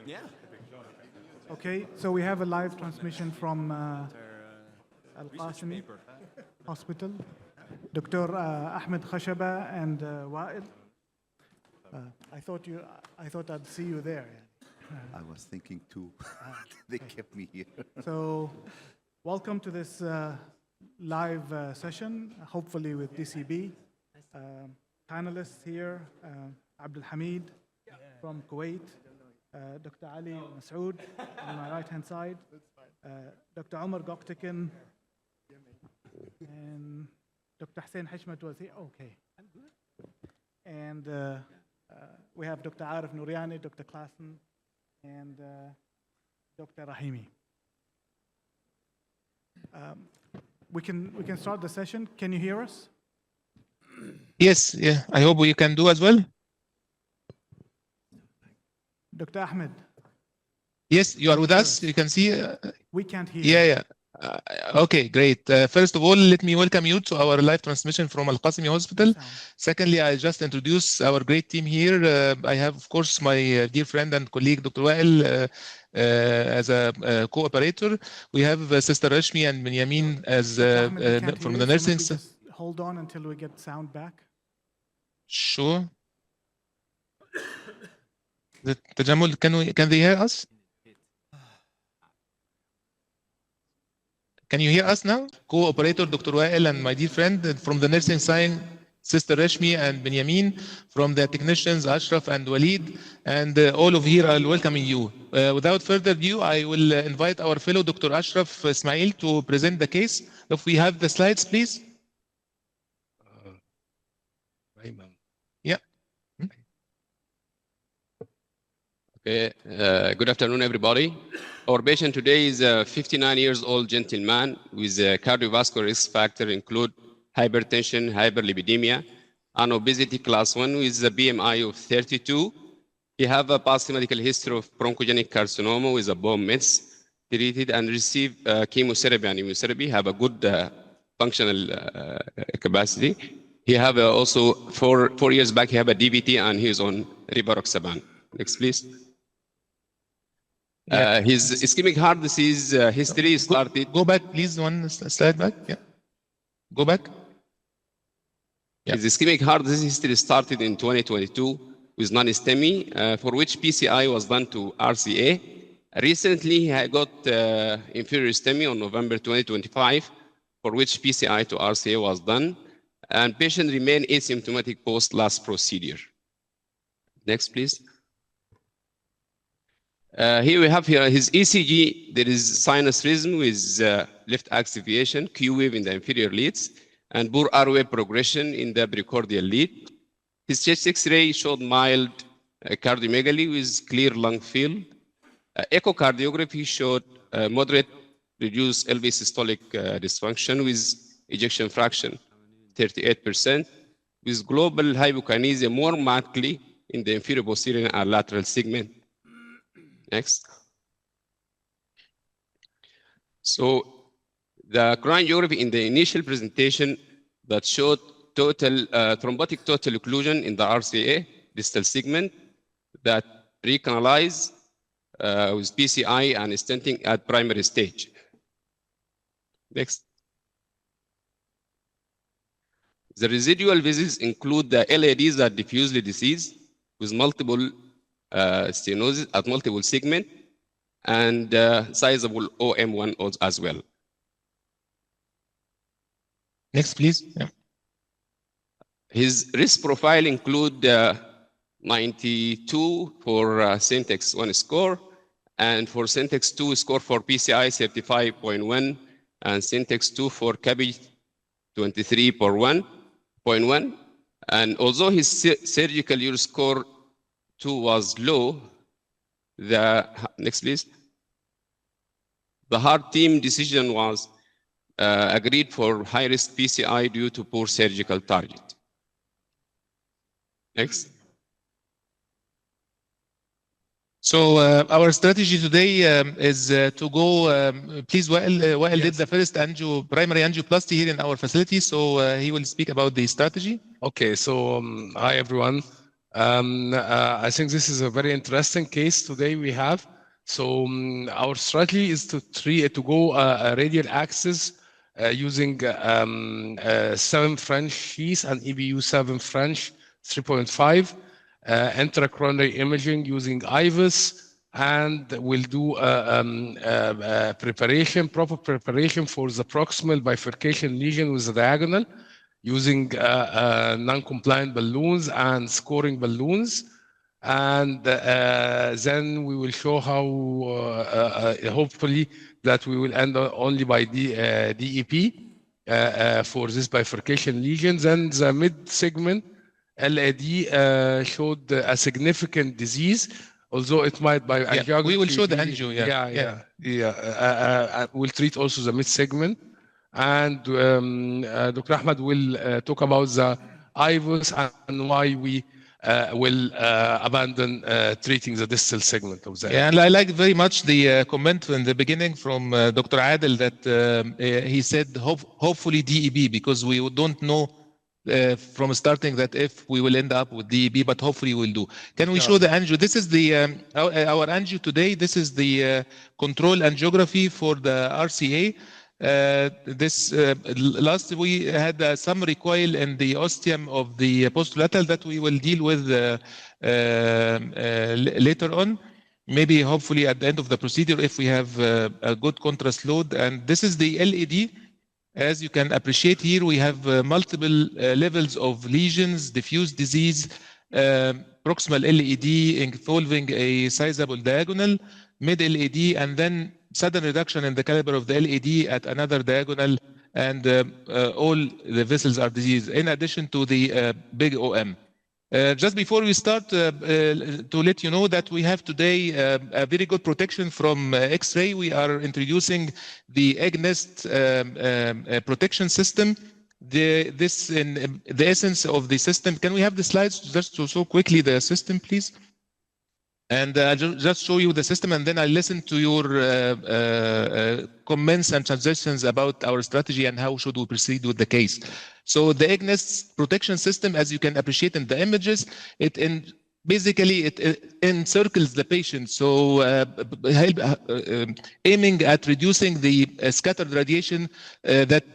Yeah. Okay, so we have a live transmission from Al-Qasimi Hospital. Dr. Ahmed Khashaba and Wael. I thought I'd see you there. I was thinking too. They kept me here. So, welcome to this live session, hopefully with DCB. Panelists here, Abdul Hamid from Kuwait, Dr. Ali Masood on my right-hand side, Dr. Omar Goktekin, and Dr. Hussein Hashmat was here. Okay. And we have Dr. Arif Nouriani, Dr. Klassen, and Dr. Rahimi. We can start the session. Can you hear us? Yes, yeah. I hope you can do as well. Dr. Ahmed. Yes, you are with us. You can see. We can't hear. Yeah. Okay, great. First of all, let me welcome you to our live transmission from Al-Qasimi Hospital. Secondly, I just introduce our great team here. I have, of course, my dear friend and colleague, Dr. Wael, as a co-operator. We have Sister Rashmi and Benjamin as from the nursing. So just hold on until we get sound back. Sure. Tajamul, can they hear us? Can you hear us now? Co-operator Dr. Wael and my dear friend from the nursing side, Sister Rashmi and Benjamin, from the technicians Ashraf and Walid, and all of here are welcoming you. Without further ado, I will invite our fellow Dr. Ashraf Ismail to present the case. If we have the slides, please. Yeah. Okay. Good afternoon, everybody. Our patient today is a 59 years old gentleman with a cardiovascular risk factor include hypertension, hyperlipidemia, and obesity class 1 with a BMI of 32. He have a past medical history of bronchogenic carcinoma with a bone mets, treated and received chemotherapy and immunotherapy, have a good functional capacity. He have also, 4 years back, he have a DVT and he is on rivaroxaban. Next, please. His ischemic heart disease history started. Go back, please, one slide back. Yeah. Go back. Yeah. His ischemic heart disease history started in 2022 with non-STEMI, for which PCI was done to RCA. Recently, he got inferior STEMI on November 2025, for which PCI to RCA was done, and patient remained asymptomatic post last procedure. Next, please. Here we have his ECG. There is sinus rhythm with left activation, Q wave in the inferior leads, and poor R wave progression in the precordial lead. His chest X-ray showed mild cardiomegaly with clear lung field. Echocardiography showed moderate reduced LV systolic dysfunction with ejection fraction 38%, with global hypokinesia more markedly in the inferior posterior and lateral segment. Next. So the craniography in the initial presentation that showed total thrombotic total occlusion in the RCA distal segment that recanalized with PCI and stenting at primary stage. Next. The residual visits include the LADs that diffusely disease with multiple stenosis at multiple segment and sizable OM1 as well. Next, please. Yeah. His risk profile include 92 for Syntax 1 score, and for Syntax 2 score for PCI 35.1, and Syntax 2 for CABI 23.1. And although his surgical use score 2 was low, next please. The heart team decision was agreed for high-risk PCI due to poor surgical target. Next. So our strategy today is to go, please, Wael did the first primary angioplasty here in our facility, so he will speak about the strategy. Okay, so hi everyone. I think this is a very interesting case today we have. So our strategy is to go radial axis using 7 French sheaths and EBU 7 French 3.5, intracoronary imaging using IVUS, and we'll do proper preparation for the proximal bifurcation lesion with the diagonal, using non-compliant balloons and scoring balloons. And then we will show how hopefully that we will end only by the DEP for this bifurcation lesions. And the mid-segment LAD showed a significant disease, although it might by angiography. We will show the angio. We'll treat also the mid-segment. And Dr. Ahmed will talk about the IVUS and why we will abandon treating the distal segment of the Yeah, and I like very much the comment in the beginning from Dr. Adel that he said hopefully DEB, because we don't know from starting that if we will end up with DEB, but hopefully we'll do. Can we show the angio? This is the our angio today. This is the control angiography for the RCA. Last we had some recoil in the ostium of the posterolateral that we will deal with later on. Maybe hopefully at the end of the procedure if we have a good contrast load. And this is the LAD. As you can appreciate here, we have multiple levels of lesions, diffuse disease, proximal LAD involving a sizable diagonal, mid LAD, and then sudden reduction in the caliber of the LAD at another diagonal, and all the vessels are diseased, in addition to the big OM. Just before we start, to let you know that we have today a very good protection from X-ray. We are introducing the EggNest protection system. This in the essence of the system. Can we have the slides just to show quickly the system, please? And I'll just show you the system, and then I'll listen to your comments and suggestions about our strategy and how should we proceed with the case. So the EggNest protection system, as you can appreciate in the images, basically it encircles the patient, so aiming at reducing the scattered radiation that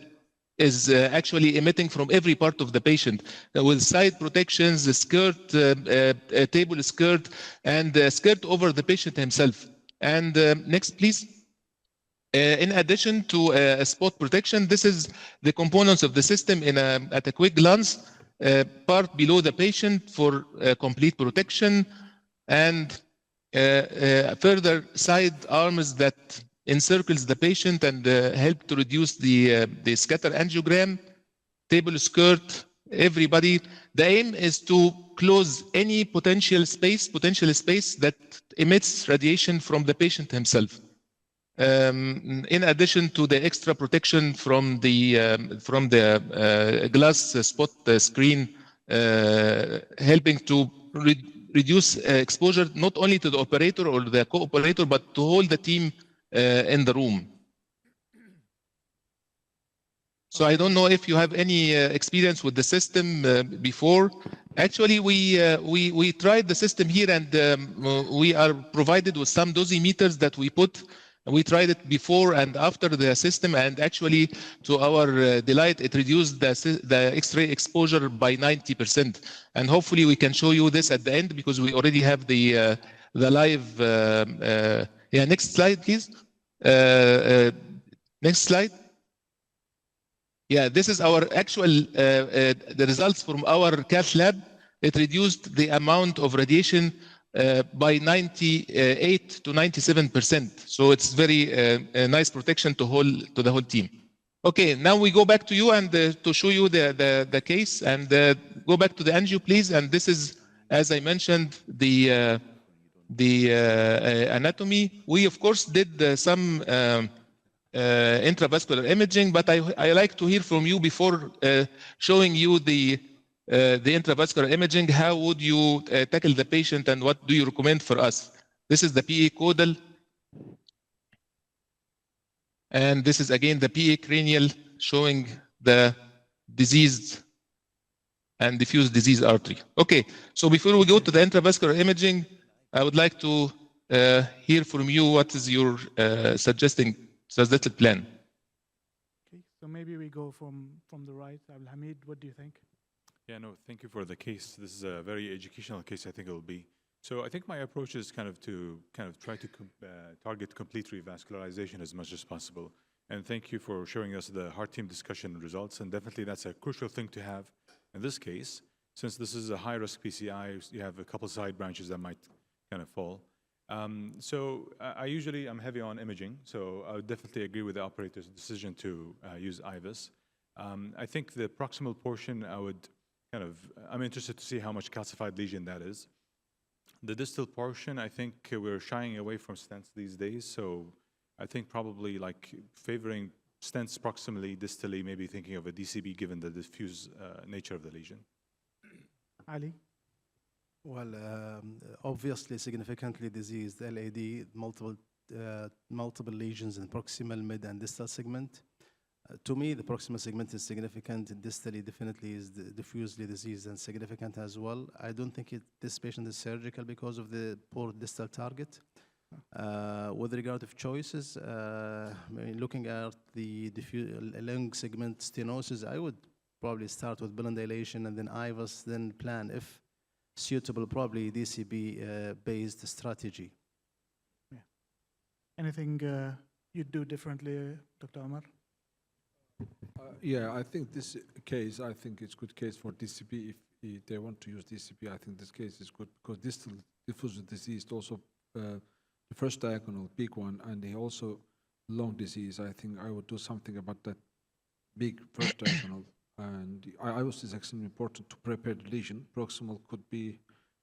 is actually emitting from every part of the patient, with side protections, the skirt, table skirt, and skirt over the patient himself. And next, please. In addition to spot protection, this is the components of the system at a quick glance. Part below the patient for complete protection, and further side arms that encircles the patient and help to reduce the scatter angiogram, table skirt, everybody. The aim is to close any potential space that emits radiation from the patient himself. In addition to the extra protection from the glass spot screen, helping to reduce exposure not only to the operator or the co-operator, but to all the team in the room. So I don't know if you have any experience with the system before. Actually, we tried the system here, and we are provided with some dosimeters that we put. We tried it before and after the system, and actually, to our delight, it reduced the X-ray exposure by 90%. And hopefully, we can show you this at the end, because we already have the live. Yeah, next slide, please. Next slide. Yeah, this is our actual the results from our cath lab. It reduced the amount of radiation by 98 to 97%. So it's very nice protection to the whole team. Okay, now we go back to you and to show you the case, and go back to the angio, please. And this is, as I mentioned, the anatomy. We of course did some intravascular imaging, but I like to hear from you before showing you the intravascular imaging. How would you tackle the patient, and what do you recommend for us? This is the PA caudal, and this is again the PA cranial, showing the diseased and diffuse disease artery. Okay, so before we go to the intravascular imaging, I would like to hear from you what is your suggested plan. Okay, so maybe we go from the right. Hamid, what do you think? Yeah, no, thank you for the case. This is a very educational case, I think it will be. So I think my approach is kind of to try to target complete revascularization as much as possible. And thank you for showing us the heart team discussion results. And definitely that's a crucial thing to have in this case. Since this is a high-risk PCI, you have a couple side branches that might kind of fall. So I'm heavy on imaging, so I would definitely agree with the operator's decision to use IVUS. I think the proximal portion, I'm interested to see how much calcified lesion that is. The distal portion, I think we're shying away from stents these days, so I think probably like favoring stents proximally, distally, maybe thinking of a DCB given the diffuse nature of the lesion. Ali? Well, obviously significantly diseased LAD, multiple lesions in proximal, mid, and distal segment. To me, the proximal segment is significant. Distally, definitely is diffusely diseased and significant as well. I don't think this patient is surgical because of the poor distal target. With regard of choices, looking at the lung segment stenosis, I would probably start with balloon dilation and then IVUS, then plan, if suitable, probably DCB-based strategy. Yeah. Anything you'd do differently, Dr. Omar? Yeah, I think this case, I think it's good case for DCB. If they want to use DCB, I think this case is good because distal diffuse disease is also the first diagonal, big one, and they also lung disease. I think I would do something about that big first diagonal. And IVUS is extremely important to prepare the lesion. Proximal could be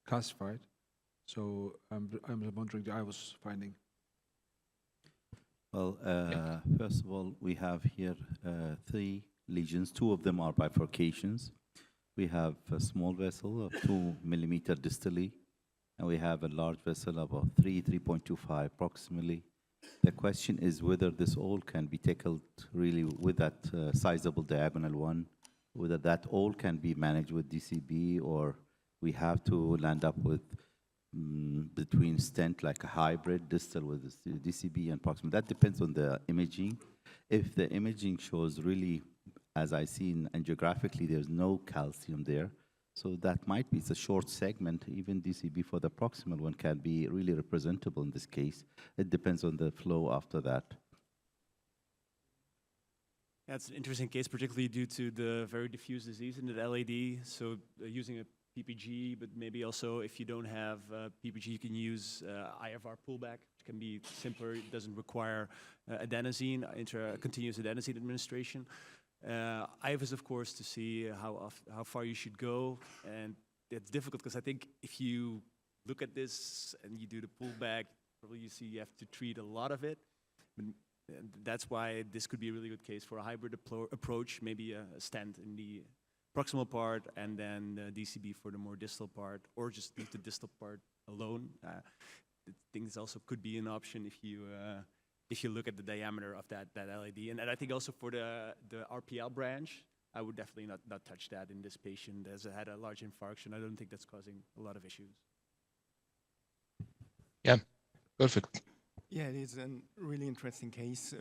calcified. So I'm wondering the IVUS finding. Well, first of all, we have here 3 lesions. 2 of them are bifurcations. We have a small vessel of 2 millimeter distally, and we have a large vessel of 3.25 proximally. The question is whether this all can be tackled really with that sizable diagonal one, whether that all can be managed with DCB, or we have to land up with between stent, like a hybrid distal with DCB and proximal. That depends on the imaging. If the imaging shows really, as I see angiographically, there's no calcium there, so that might be, it's a short segment. Even DCB for the proximal one can be really representable in this case. It depends on the flow after that. That's an interesting case, particularly due to the very diffuse disease in the LAD. So using a PPG, but maybe also if you don't have PPG, you can use IFR pullback, which can be simpler. It doesn't require adenosine, continuous adenosine administration. IVUS, of course, to see how far you should go, and it's difficult because I think if you look at this and you do the pullback, probably you see you have to treat a lot of it. And that's why this could be a really good case for a hybrid approach, maybe a stent in the proximal part and then DCB for the more distal part, or just leave the distal part alone. I think this also could be an option if you look at the diameter of that LAD. And I think also for the RPL branch, I would definitely not touch that in this patient as it had a large infarction. I don't think that's causing a lot of issues. Yeah, perfect. Yeah, it is a really interesting case.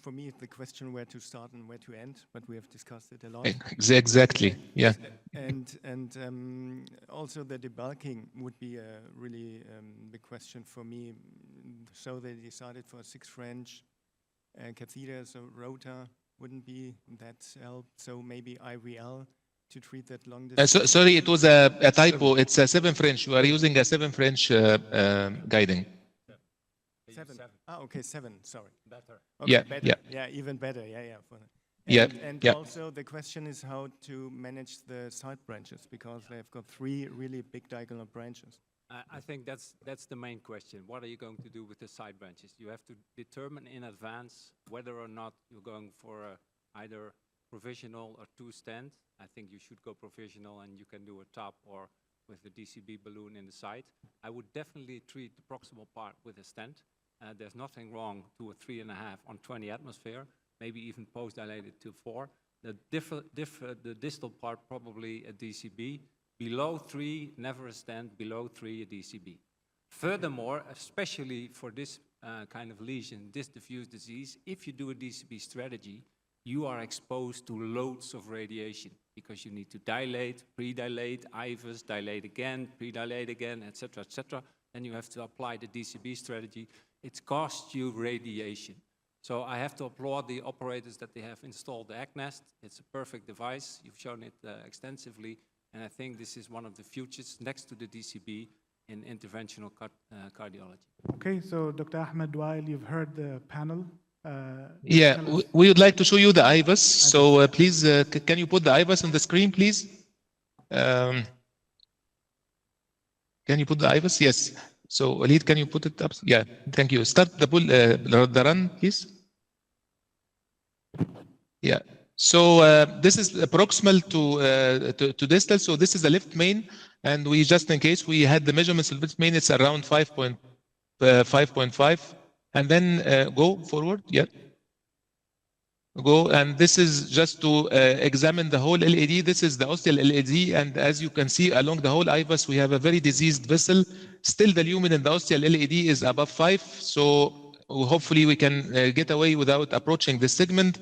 For me, it's the question where to start and where to end, but we have discussed it a lot. Exactly, yeah. And also the debulking would be a really big question for me. So they decided for a 6-French catheter, so rota wouldn't be that help. So maybe IVL to treat that long distance. Sorry, it was a typo. It's a 7 French. You are using a 7 French guiding. 7. Okay, 7. Sorry. Better. Okay, yeah, better. yeah. Yeah, even better. Yeah. And yeah. also the question is how to manage the side branches, because they've got 3 really big diagonal branches. I think that's the main question. What are you going to do with the side branches? You have to determine in advance whether or not you're going for either provisional or 2 stent. I think you should go provisional, and you can do a top or with the DCB balloon in the side. I would definitely treat the proximal part with a stent. There's nothing wrong to a 3.5 on 20 atmosphere, maybe even post-dilated to 4. the distal part probably a DCB. Below 3, never a stent. Below 3, a DCB. Furthermore, especially for this kind of lesion, this diffuse disease, if you do a DCB strategy, you are exposed to loads of radiation because you need to dilate, pre-dilate, IVUS, dilate again, pre-dilate again, etc., etc. Then you have to apply the DCB strategy. It costs you radiation. So I have to applaud the operators that they have installed the ACNest. It's a perfect device. You've shown it extensively. And I think this is one of the futures next to the DCB in interventional cardiology. Okay, so Dr. Ahmed, Wael, you've heard the panel. Yeah, we would like to show you the IVUS. So please, can you put the IVUS on the screen, please? Can you put the IVUS? Yes. So Walid, can you put it up? Yeah, thank you. Start the run, please. Yeah. So this is proximal to distal. So this is the left main, and we just in case we had the measurements of the left main, it's around 5.5, and then go forward. Yeah. Go, and this is just to examine the whole LAD. This is the ostial LAD, and as you can see along the whole IVUS, we have a very diseased vessel. Still, the lumen in the ostial LAD is above 5, so hopefully we can get away without approaching this segment.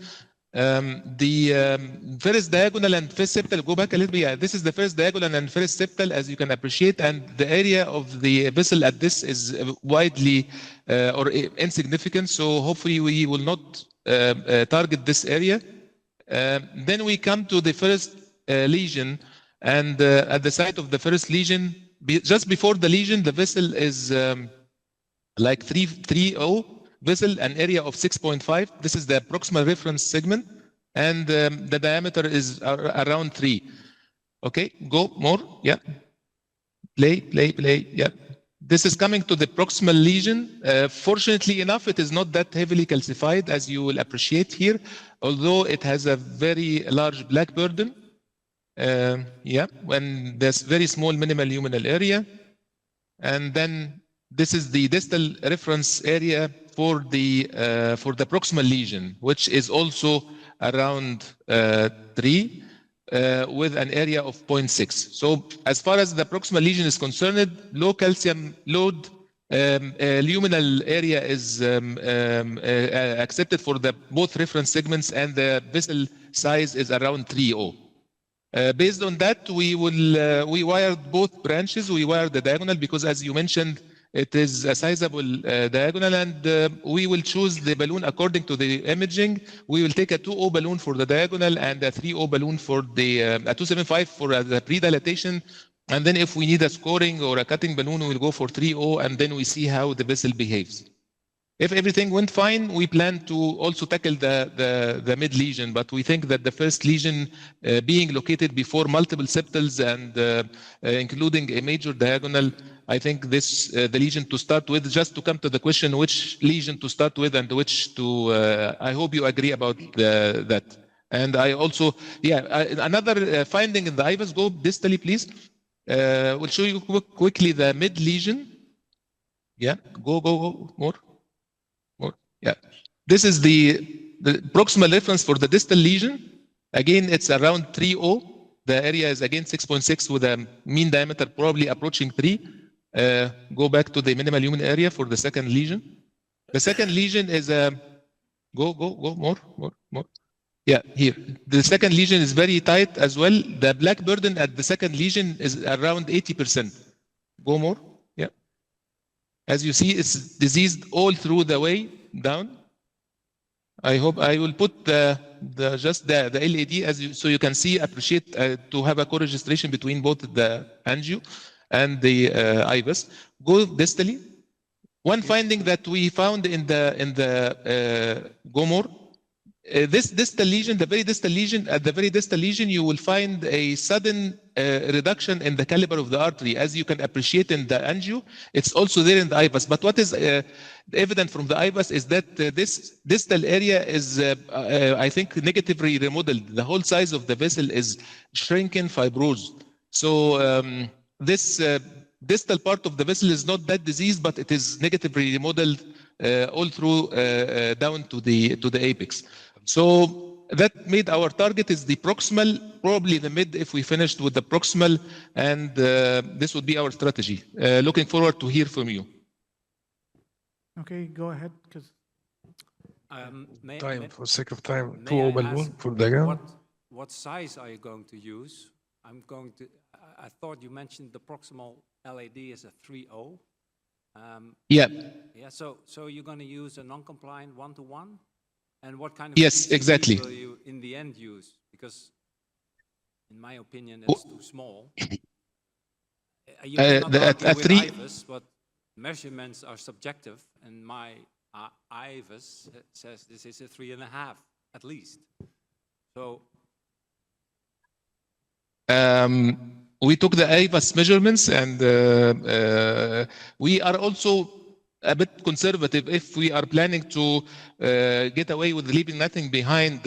The first diagonal and first septal, go back a little bit. Yeah, this is the first diagonal and first septal, as you can appreciate, and the area of the vessel at this is widely or insignificant, so hopefully we will not target this area. Then we come to the first lesion, and at the site of the first lesion, just before the lesion, the vessel is like 3.0 vessel, an area of 6.5. This is the proximal reference segment, and the diameter is around 3. Okay, go more. Yeah. Play. Yeah. This is coming to the proximal lesion. Fortunately enough, it is not that heavily calcified, as you will appreciate here, although it has a very large black burden. Yeah, when there's very small minimal luminal area. And then this is the distal reference area for the proximal lesion, which is also around 3. With an area of 0.6. So as far as the proximal lesion is concerned, low calcium load luminal area is accepted for the both reference segments, and the vessel size is around 3.0. Based on that, we wired both branches. We wired the diagonal because, as you mentioned, it is a sizable diagonal, and we will choose the balloon according to the imaging. We will take a 2.0 balloon for the diagonal and a 3.0 balloon for the a 2.75 for the pre-dilatation. And then if we need a scoring or a cutting balloon, we will go for 3.0, and then we see how the vessel behaves. If everything went fine, we plan to also tackle the mid lesion, but we think that the first lesion being located before multiple septals and including a major diagonal, I think this the lesion to start with. Just to come to the question, which lesion to start with and which to, I hope you agree about that. And I also, yeah, another finding in the IVUS, go distally, please. We'll show you quickly the mid lesion. Yeah, go more. Yeah, this is the proximal reference for the distal lesion. Again, it's around 3.0. The area is again 6.6 with a mean diameter probably approaching 3. Go back to the minimal lumen area for the second lesion. The second lesion is a go more. Yeah, here. The second lesion is very tight as well. The black burden at the second lesion is around 80%. Go more. Yeah. As you see, it's diseased all through the way down. I hope I will put the LAD as you, so you can see, appreciate to have a co-registration between both the angio and the IVUS. Go distally. One finding that we found in the GOMOR, this distal lesion, the very distal lesion, at the very distal lesion, you will find a sudden reduction in the caliber of the artery. As you can appreciate in the angio, it's also there in the IVUS. But what is evident from the IVUS is that this distal area is, I think, negatively remodeled. The whole size of the vessel is shrinking, fibrosed. So this distal part of the vessel is not that diseased, but it is negatively remodeled all through down to the apex. So that made our target is the proximal, probably the mid if we finished with the proximal, and this would be our strategy. Looking forward to hear from you. Okay, go ahead, because For sake of time, may 2 I balloon ask for diagram. what size are you going to use? I thought you mentioned the proximal LAD is a 3.0. Yeah. Yeah, so you're going to use a non-compliant 1-to-1? And what kind of Yes, DCB exactly. will you in the end use? Because in my opinion, it's too small. You cannot argue with IVUS, but measurements are subjective, and my IVUS says this is a 3.5 at least. So we took the IVUS measurements, and we are also a bit conservative if we are planning to get away with leaving nothing behind.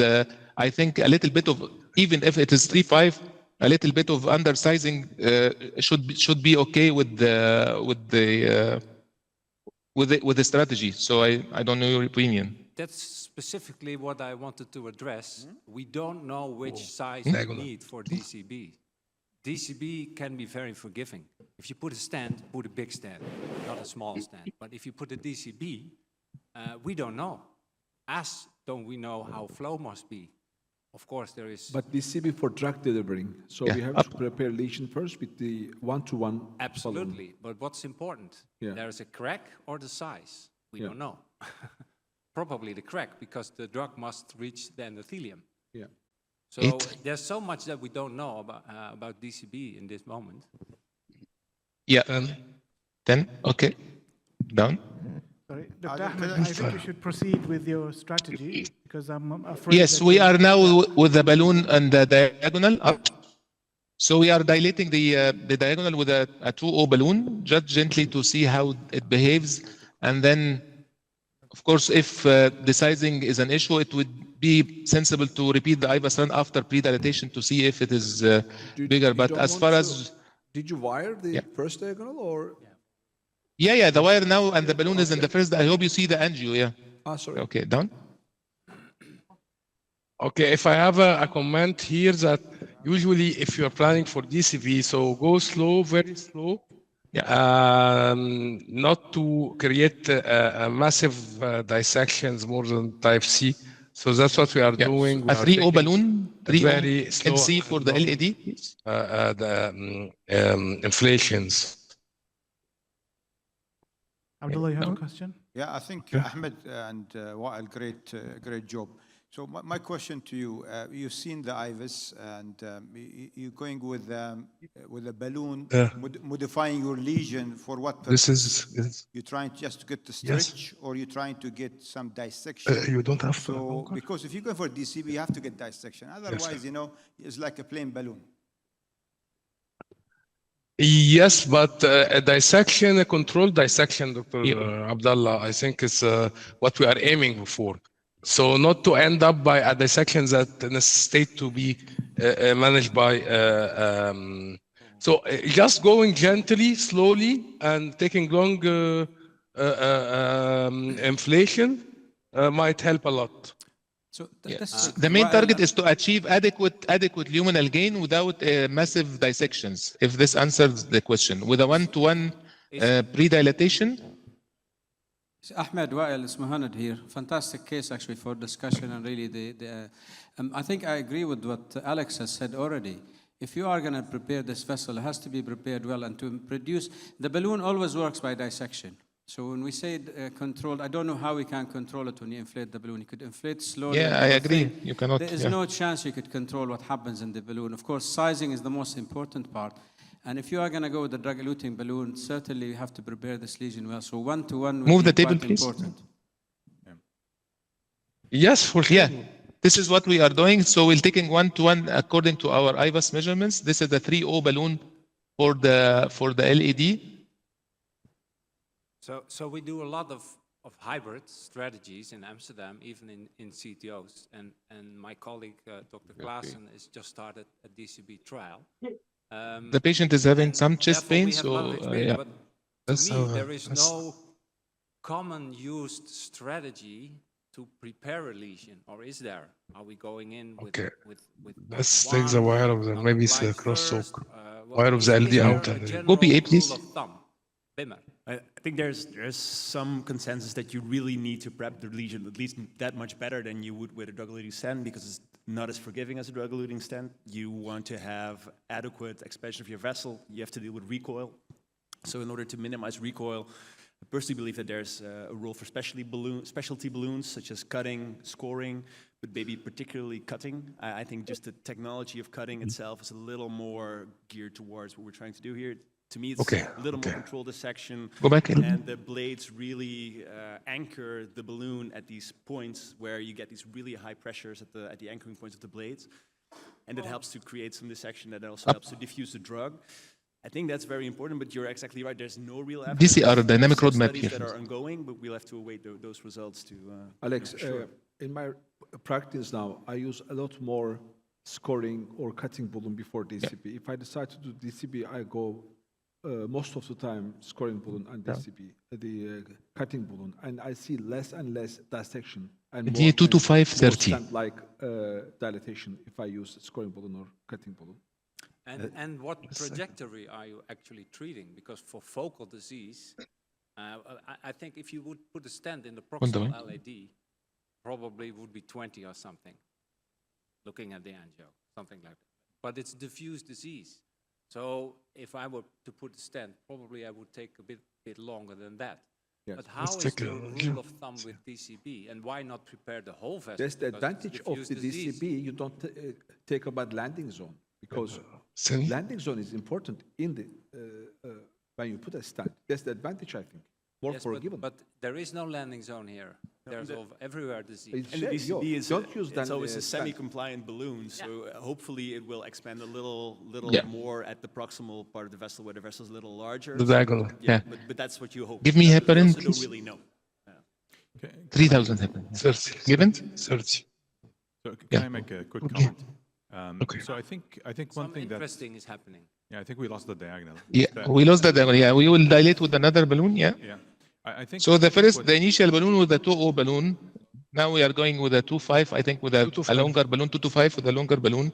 I think a little bit of, even if it is 3.5, a little bit of undersizing should be okay with the strategy. So I don't know your opinion. that's specifically what I wanted to address. We don't know which size we need for DCB. DCB can be very forgiving. If you put a stand, put a big stand, not a small stand. But if you put a DCB, we don't know. As don't we know how flow must be? Of course, there is. But DCB for drug delivering, so we have to prepare lesion first with the 1-to-1. Absolutely, but what's important? There is a crack or the size? We don't know. Probably the crack, because the drug must reach the endothelium. Yeah. So there's so much that we don't know about DCB in this moment. Yeah. 10. Okay. Down. sorry, Dr. Ahmed, I think you should proceed with your strategy, because I'm afraid. Yes, we are now with the balloon and the diagonal up. So we are dilating the diagonal with a 2.0 balloon, just gently to see how it behaves, and then, of course, if the sizing is an issue, it would be sensible to repeat the IVUS run after pre-dilatation to see if it is bigger. But as far as... Did you wire the first diagonal, or...? Yeah, the wire now, and the balloon is in the first. I hope you see the angio, yeah. Sorry. Okay, down. Okay, if I have a comment here that usually if you are planning for DCV, so go slow, very slow. Not to create a massive dissections more than type C. So that's what we are doing. A 3.0 balloon, 3.0 slow C for the LAD. Inflations. Abdullah, you have a question? Yeah, I think Ahmed and Wael, great job. So my question to you, you've seen the IVUS, and you're going with a balloon, modifying your lesion for what purpose? You're trying just to get the stretch, or you're trying to get some dissection? You don't have to. So, because if you go for DCB, you have to get dissection. Otherwise, it's like a plain balloon. Yes, but a dissection, a controlled dissection, Dr. Abdullah, I think is what we are aiming for. So not to end up by a dissection that necessitates to be managed by. So just going gently, slowly, and taking long inflation might help a lot. So the main target is to achieve adequate luminal gain without massive dissections. If this answers the question, with a 1-to-1 pre-dilatation. Ahmed, Wael, it's Mohamed here. Fantastic case actually for discussion, and really I think I agree with what Alex has said already. If you are going to prepare this vessel, it has to be prepared well, and to produce, the balloon always works by dissection. So when we say controlled, I don't know how we can control it when you inflate the balloon. You could inflate slowly. Yeah, I agree. You cannot. There is no chance you could control what happens in the balloon. Of course, sizing is the most important part. And if you are going to go with the drug-eluting balloon, certainly you have to prepare this lesion well. So 1-to-1 move the table, quite please. Important. Yes, for sure. Yeah, this is what we are doing. So we're taking 1-to-1 according to our IVUS measurements. This is the 3.0 balloon for the LAD. So we do a lot of hybrid strategies in Amsterdam, even in CTOs. And my colleague, Dr. Klaassen, has just started a DCB trial. The patient is having some chest pain, so yeah. But to me, there is no common used strategy to prepare a lesion, or is there? Are we going in with Okay. with Let's one, take the wire of the, not maybe obliged it's a crosstalk. first? Wire of the is LD there out. a And then general Copy A, please. rule of thumb? Bimmer. I think there's some consensus that you really need to prep the lesion at least that much better than you would with a drug-eluting stent, because it's not as forgiving as a drug-eluting stent. You want to have adequate expansion of your vessel. You have to deal with recoil. So in order to minimize recoil, I personally believe that there's a role for specialty balloons, such as cutting, scoring, but maybe particularly cutting. I think just the technology of cutting itself is a little more geared towards what we're trying to do here. To me, it's a little more controlled dissection. Go back in. And the blades really anchor the balloon at these points where you get these really high pressures at the anchoring points of the blades. And it helps to create some dissection that also helps to diffuse the drug. I think that's very important, but you're exactly right. There's no real evidence. DCR, dynamic There's roadmap studies here. that are ongoing, but we'll have to await those results to. Alex, sure. in my practice now, I use a lot more scoring or cutting balloon before DCB. If I decide to do DCB, I go most of the time scoring balloon and DCB, the cutting balloon, and I see less and less dissection and more, 2 to 5, 30. like dilatation if I use scoring balloon or cutting balloon. And what trajectory are you actually treating? Because for focal disease, I think if you would put a stent in the proximal LAD, probably would be 20 or something, looking at the angio, something like that. But it's diffuse disease. So if I were to put a stent, probably I would take a bit longer than that. Yes. But how is the rule of thumb with DCB, and why not prepare the whole vessel? That's the Because it's advantage of diffuse the disease. DCB. You don't take about landing zone, because landing zone is important in the when you put a stent. That's the advantage, I think. More Yes, forgiving. but there is no landing zone here. There's everywhere disease. It's And the safe, yo. DCB is Don't use it's that, always a stent. semi-compliant balloon, so hopefully it will expand a little more at the proximal part of the vessel, where the vessel is a little larger. The diagonal, yeah. But that's what you hope. Give me We heparin, also don't please. really know. 3,000 heparin. 30. Given? 30. So can I make a quick comment? So I think one Some thing that interesting is happening. yeah, I think we lost the diagonal. Yeah, we lost the diagonal. Yeah, we will dilate with another balloon. Yeah. Yeah, I think. So the initial balloon was the 2.0 balloon. Now we are going with a 2.5. I think with a longer balloon, 2.5 with a longer balloon,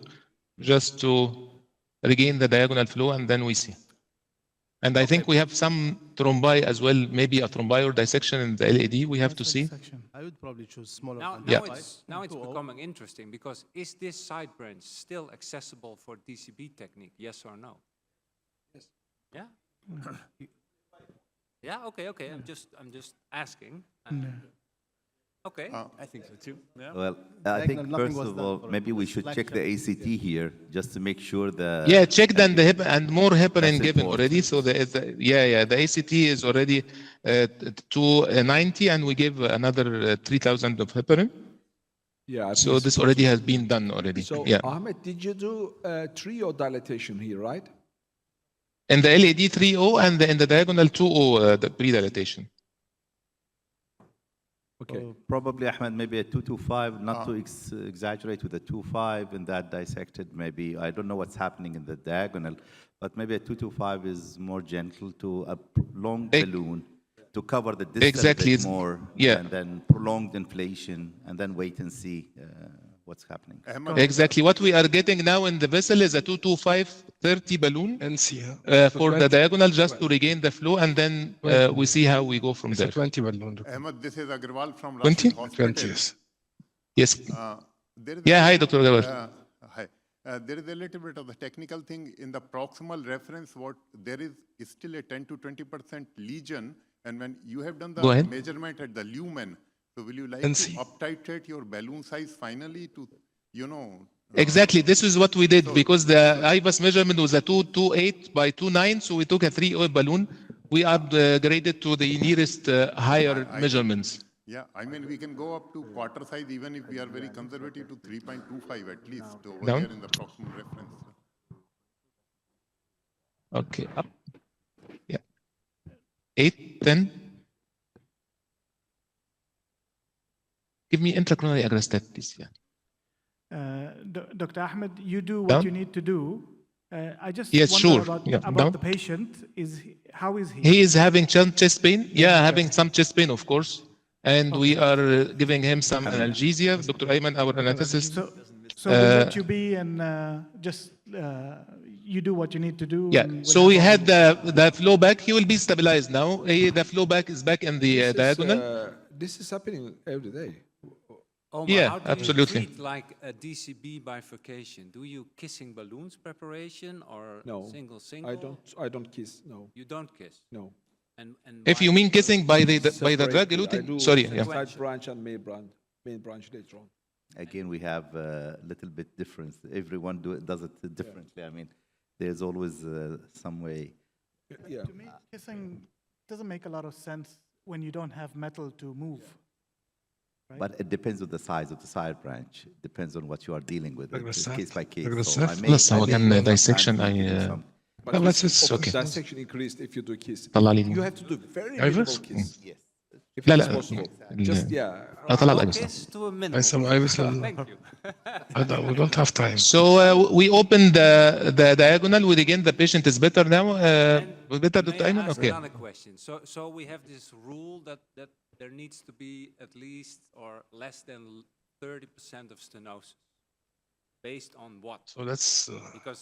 just to regain the diagonal flow, and then we see. And I think we have some thrombi as well, maybe a thrombi or dissection in the LAD. We have to see. I would probably choose smaller. Now, than now it's 2.0. becoming interesting, because is this side branch still accessible for DCB technique? Yes or no? Yes. Yeah. Yeah. Okay. I'm just asking. Okay. I think so too. Yeah. Well, I think first of all, maybe we should check the ACT here just to make sure the Yeah, check then the hip and more heparin That's given important. already. So the ACT is already 290, and we give another 3,000 of heparin. Yeah. So this already has been done already. So Yeah. Ahmed, did you do trio dilatation here, right? In the LAD 3.0 and in the diagonal 2.0, the pre-dilatation. Okay. probably Ahmed, maybe a 225, not to exaggerate with a 2.5 in that dissected. Maybe I don't know what's happening in the diagonal, but maybe a 225 is more gentle to a long balloon to cover the distance Exactly, a bit it's- more, yeah. and then prolonged inflation, and then wait and see what's happening. Exactly. What we are getting now in the vessel is a 225/30 balloon NC, for the diagonal, just to regain the flow, and then we see how we go from It's a there. 20 balloon. Ahmed, this is Agrawal from 20? Russian Hospital. 20, yes. Yes. There is Yeah, hi, Dr. Gawar. Hi. There is a little bit of the technical thing in the proximal reference. What there is still a 10 to 20% lesion, and when you have done Go the ahead. measurement at the lumen, so will you like NC. to up-titrate your balloon size finally to, Exactly. This is what we did, because the IVAS measurement was a 228 by 29, so we took a 3.0 balloon. We upgraded to the nearest higher measurements. Yeah, I mean, we can go up to quarter size even if we are very conservative to 3.25 at least over Down. there in the proximal reference. Okay, up. Yeah. 8, 10. Give me intracoronary agrastat, please. Yeah. Dr. Ahmed, you do what Down? you need to do. I just Yes, wonder sure. about, Yeah, about down. the patient. How is he? He is having chest pain. Yeah, having some chest pain, of course. and we are giving him some analgesia. Dr. Ayman, our anesthetist. So we'll let you be and just you do what you need to do. Yeah, and we'll so we have had the flow back. He will be stabilized now. The flow back is back in the diagonal. This is happening every day. Omar, Yeah, how do absolutely. you treat like a DCB bifurcation? Do you kissing balloons preparation or No, single? I don't kiss. No. You don't kiss. No. And If you mean kissing by the drug Separately. eluting, I do sorry, yeah. side branch and main branch later on. Again, we have a little bit difference. Everyone does it differently. I mean, there's always some way. Yeah. To me, kissing doesn't make a lot of sense when you don't have metal to move. Right? But it depends on the size of the side branch. It depends on what you are dealing with. It's case by case. خلاص هو كان dissection But لا بس risk it's of okay. dissection increased if you do kiss. طلع لي You have to do very Iris? minimal kiss. Yes. If لا it's لا possible. Just yeah. طلع الأيبس. kiss to a minimum. Some Iris. Thank you. We don't have time. So we opened the diagonal. We again the patient is better now. Better, Dr. May I Ayman? ask Okay. another question? So we have this rule that there needs to be at least or less than 30% of stenosis. Based on what? So that's Because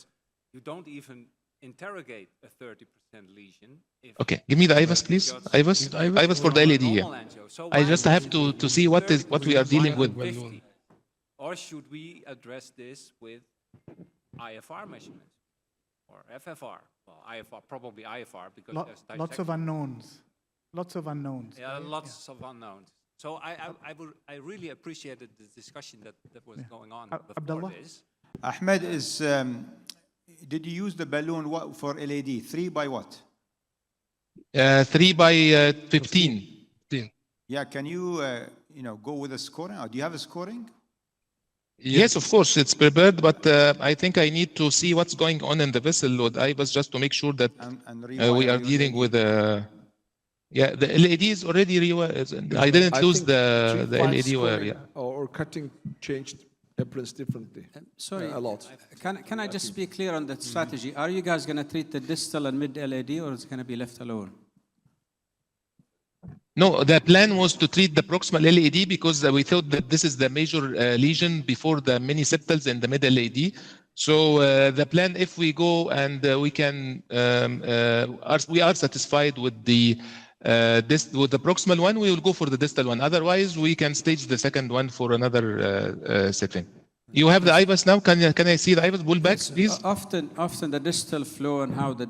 you don't even interrogate a 30% lesion. If Okay, give me the IVUS, please. IVUS for the LED. normal Yeah. angio. So I why just have would to see what we are dealing with. 50? Or should we address this with IFR measurements or FFR? Well, IFR, probably IFR because there's Lots of unknowns. Lots of unknowns. Yeah, lots of unknowns. So I really appreciated the discussion that was going on before Abdullah? this. Ahmed did you use the balloon for LED? 3 by what? 3 by 15. Yeah, can you go with a scoring? Or do you have a scoring? Yes, of course, it's prepared, but I think I need to see what's going on in the vessel load IVUS just to make sure that we are dealing with yeah, the LED is already I didn't lose think the LED wire. scoring Yeah. Or cutting changed appearance differently. Sorry, A lot. Can I just be clear on that strategy? Are you guys going to treat the distal and mid LED, or is it going to be left alone? No, the plan was to treat the proximal LED because we thought that this is the major lesion before the mini septals and the mid LED. So the plan, if we go and we can, we are satisfied with with the proximal one, we will go for the distal one. Otherwise, we can stage the second one for another setting. You have the IVUS now. Can I see the IVUS? Pull back, please. Often the distal flow and how the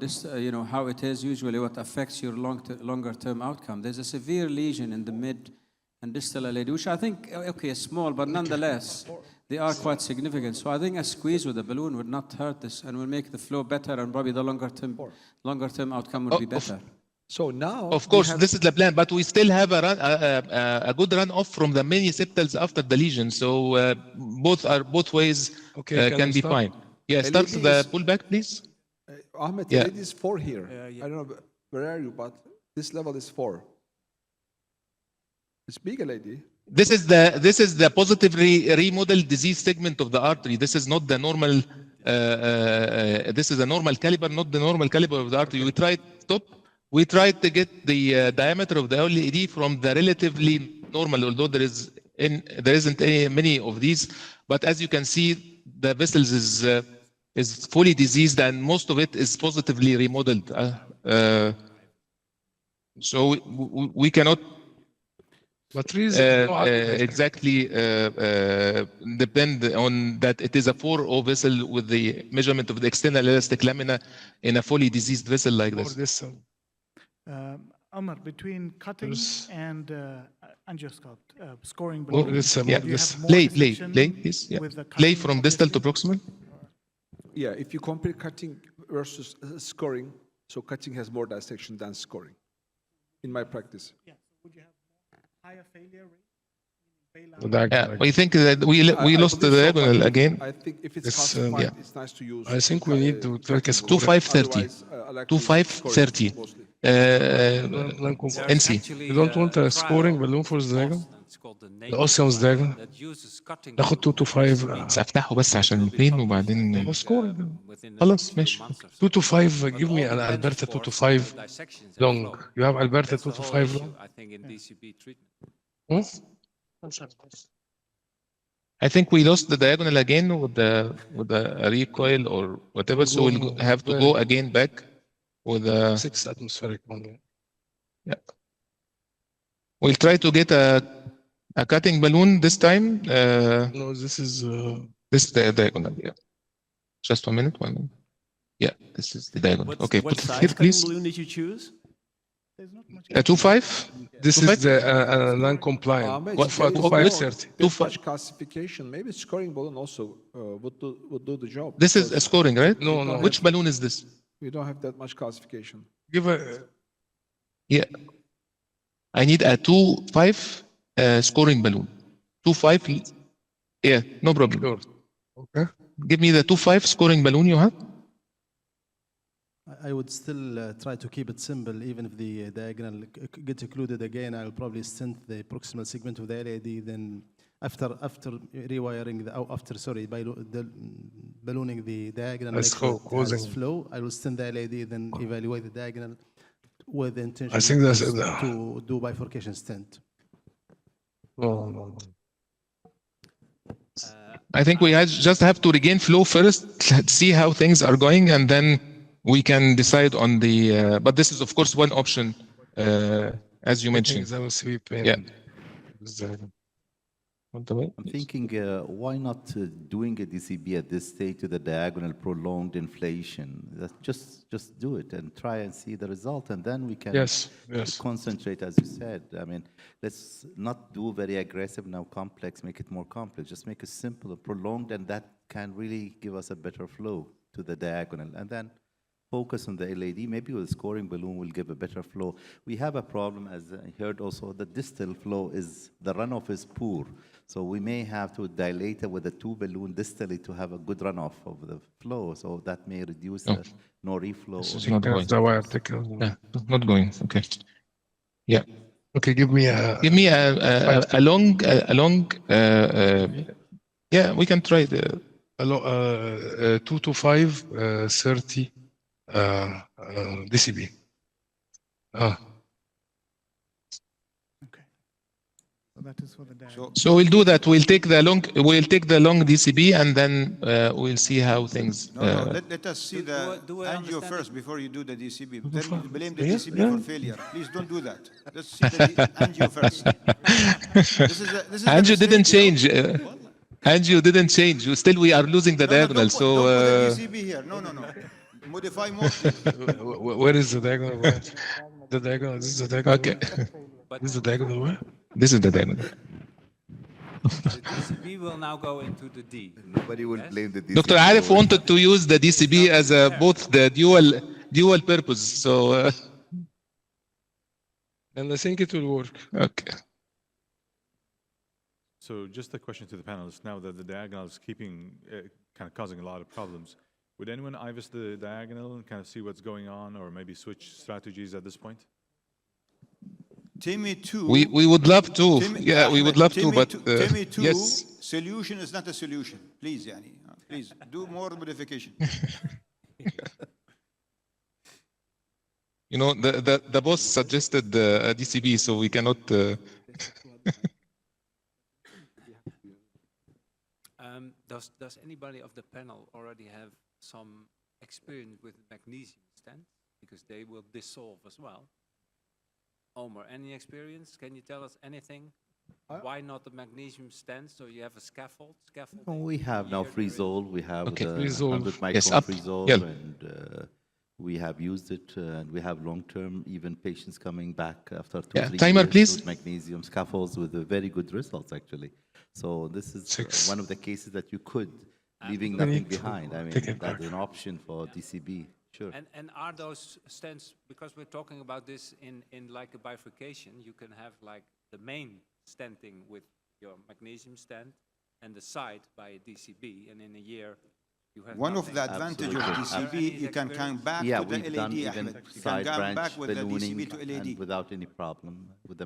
how it is usually what affects your longer term outcome. There's a severe lesion in the mid and distal LED, which I think is small, but nonetheless they are quite significant. So I think a squeeze with a balloon would not hurt this and will make the flow better, and probably the longer term outcome would be better. So now, of course, this is the plan, but we still have a good run off from the many septals after the lesion. So both ways can be fine. Yeah, start the pullback, please. Ahmed, Yeah. LED is 4 here. I don't know where are you, but this level is 4. It's big LED. This is the positively remodeled disease segment of the artery. This is not the normal. This is a normal caliber, not the normal caliber of the artery. We tried to get the diameter of the LED from the relatively normal, although there isn't many of these. But as you can see, the vessels is fully diseased, and most of it is positively remodeled. So we cannot exactly depend on that it is a 4O vessel with the measurement of the external elastic lamina in a fully diseased vessel like this. Omar, between cutting and angioscope, scoring Oh, balloon, yeah. do you have more Play, dissection please. Yeah. with the Play cutting from of distal this? to proximal. Yeah, if you compare cutting versus scoring, so cutting has more dissection than scoring, in my practice. Yeah. So would you have higher failure rate? We think that we lost the diagonal again. I think if it's calcified, it's nice to use. I think we need to take a 2530. 2530. NC. You don't want a scoring balloon for the diagonal? The osseous diagonal. ناخد 2 to 5. سأفتحه بس عشان الاثنين وبعدين خلاص ماشي. 2 to 5. Give me an Alberta 2 to 5 long. You have Alberta 2 to 5 long? I think in DCB treatment. Hmm? I think we lost the diagonal again with the recoil or whatever, so we'll have to go again back with a 6 atmospheric one. Yeah. We'll try to get a cutting balloon this time. No, this is the diagonal. Yeah. Just 1 minute. 1 minute. Yeah, this is the diagonal. Okay, What put it size here, cutting please. balloon did you choose? 2.5. This is the non-compliant. Ahmed, What for there is 2.5 no 30? that much classification. Maybe scoring balloon also would do the job. This is a scoring, right? No, no. Which balloon is this? We don't have that much classification. Give a Yeah. I need a 2.5 scoring balloon. 2.5. Yeah, no problem. Sure. Okay. Give me the 2.5 scoring balloon you have. I would still try to keep it simple, even if the diagonal gets occluded again. I'll probably stent the proximal segment of the LAD. Then after rewiring ballooning the diagonal As flow, I will stent the LAD. Then evaluate the diagonal with the intention I think that's to do bifurcation stent. No. I think we just have to regain flow first, let's see how things are going, and then we can decide on the. But this is, of course, one option, as you mentioned. Yeah. I'm thinking, why not doing a DCB at this stage to the diagonal prolonged inflation? Just do it and try and see the result, and then we can concentrate, as you said. I mean, let's not do very aggressive now, complex, make it more complex. Just make it simple, prolonged, and that can really give us a better flow to the diagonal. And then focus on the LAD. Maybe with a scoring balloon will give a better flow. We have a problem, as I heard also, the distal flow is, the runoff is poor. So we may have to dilate it with a 2 balloon distally to have a good runoff of the flow. So that may reduce the no reflow. Not going. Yeah, not going. Okay. Yeah. Okay, give me a long. Yeah, we can try the 2 to 5 30 DCB. So that is for the diagonal. So we'll do that. We'll take the long DCB, and then we'll see how things. Let us see the angio first before you do the DCB. Then blame the DCB for failure. Please don't do that. Let's see the angio first. Angio didn't change. Angio didn't change. Still, we are losing the diagonal. So. Don't put the DCB here. No. Modify more. Where is the diagonal? Where? The diagonal. This is the diagonal. Okay. This is the diagonal. Where? This is the diagonal. The DCB will now go into the D. Nobody will blame the DCB. Dr. Arif wanted to use the DCB as both the dual purpose. So. And I think it will work. Okay. So just a question to the panelists. Now that the diagonal is kind of causing a lot of problems, would anyone IVUS the diagonal and kind of see what's going on, or maybe switch strategies at this point? Timmy 2. We would love to. Yeah, we would love to, but Timmy 2, yes. Solution is not a solution. Please, Yani. Please do more modification. You know, the boss suggested a DCB, so we cannot. Does anybody of the panel already have some experience with magnesium stents? Because they will dissolve as well. Omar, any experience? Can you tell us anything? Why not the magnesium stent? So you have a scaffold? We have now Freezol. We have the 100 micron yes, Freezol, and we have used it, and we have long-term even patients coming back after 2-3 timer, years please. with magnesium scaffolds with very good results, actually. So this is one of the cases that you could, leaving nothing behind. I mean, that's an option for DCB. Sure. And are those stents, because we're talking about this in like a bifurcation, you can have like the main stenting with your magnesium stent and the side by a DCB, and in a year you have one of the advantages of DCB, you can come back to the LAD, Ahmed. You can come back with the DCB to LAD. Without any problem. With the